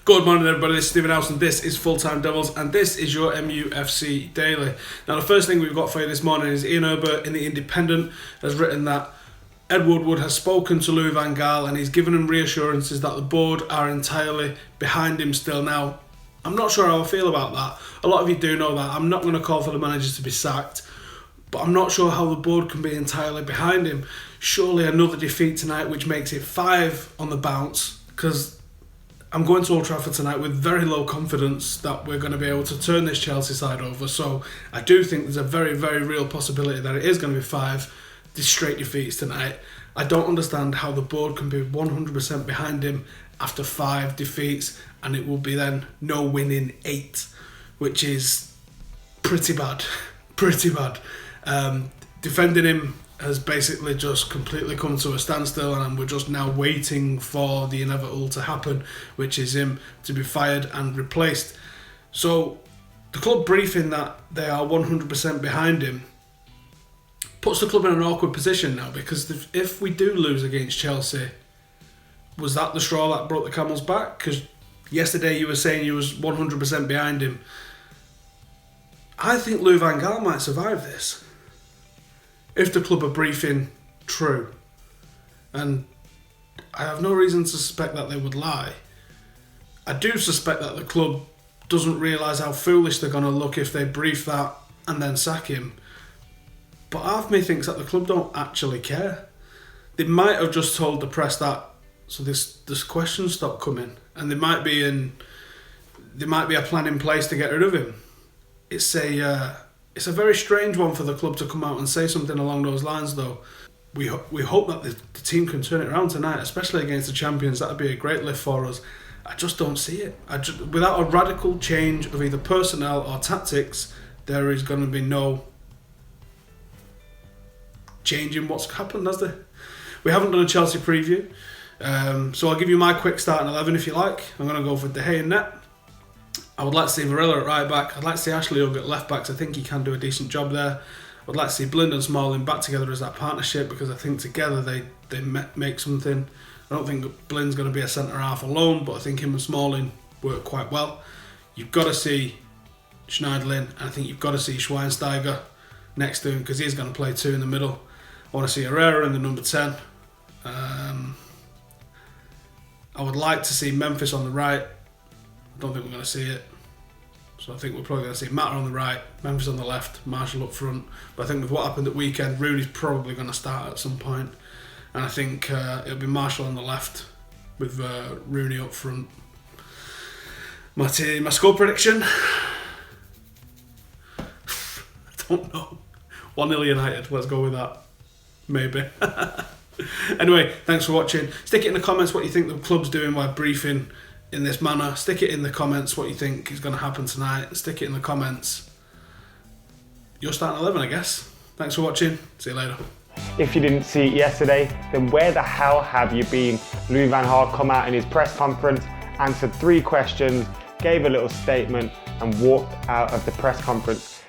Good morning everybody, this is Stephen House and this is Full Time Devils and this is your MUFC Daily. Now the first thing we've got for you this morning is Ian Herbert in The Independent has written that Ed Woodward has spoken to Louis van Gaal and he's given him reassurances that the board are entirely behind him still. Now, I'm not sure how I feel about that. A lot of you do know that. I'm not going to call for the manager to be sacked, but I'm not sure how the board can be entirely behind him. Surely another defeat tonight, which makes it 5 on the bounce, because I'm going to Old Trafford tonight with very low confidence that we're going to be able to turn this Chelsea side over. So I do think there's a very, very real possibility that it is going to be 5 straight defeats tonight. I don't understand how the board can be 100% behind him after 5 defeats, and it will be then no win in 8, which is pretty bad. Pretty bad. Defending him has basically just completely come to a standstill, and we're just now waiting for the inevitable to happen, which is him to be fired and replaced. So the club briefing that they are 100% behind him puts the club in an awkward position now, because if we do lose against Chelsea, was that the straw that brought the camel's back? Because yesterday you were saying you was 100% behind him. I think Louis van Gaal might survive this if the club are briefing true, and I have no reason to suspect that they would lie. I do suspect that the club doesn't realise how foolish they're going to look if they brief that and then sack him. But half of me thinks that the club don't actually care. They might have just told the press that, so this questions stop coming, and there might be a plan in place to get rid of him. It's a very strange one for the club to come out and say something along those lines, though. We hope that the team can turn it around tonight, especially against the champions. That would be a great lift for us. I just don't see it. Without a radical change of either personnel or tactics, there is going to be no change in what's happened, has there? We haven't done a Chelsea preview, so I'll give you my quick starting 11 if you like. I'm going to go for De Gea in net. I would like to see Varela at right back. I'd like to see Ashley Young at left backs. I think he can do a decent job there. I'd like to see Blind and Smalling back together as that partnership, because I think together they make something. I don't think Blind's going to be a centre half alone, but I think him and Smalling work quite well. You've got to see Schneiderlin, and I think you've got to see Schweinsteiger next to him, because he's going to play 2 in the middle. I want to see Herrera in the number 10. I would like to see Memphis on the right. I don't think we're going to see it. So I think we're probably going to see Mata on the right, Memphis on the left, Marshall up front. But I think with what happened at weekend, Rooney's probably going to start at some point. And I think it'll be Marshall on the left with Rooney up front. My score prediction? I don't know. 1-0 United, let's go with that. Maybe. Anyway, thanks for watching. Stick it in the comments what you think the club's doing by briefing in this manner. Stick it in the comments what you think is going to happen tonight. Stick it in the comments. You're starting 11, I guess. Thanks for watching. See you later. If you didn't see it yesterday, then where the hell have you been? Louis van Gaal come out in his press conference, answered 3 questions, gave a little statement and walked out of the press conference.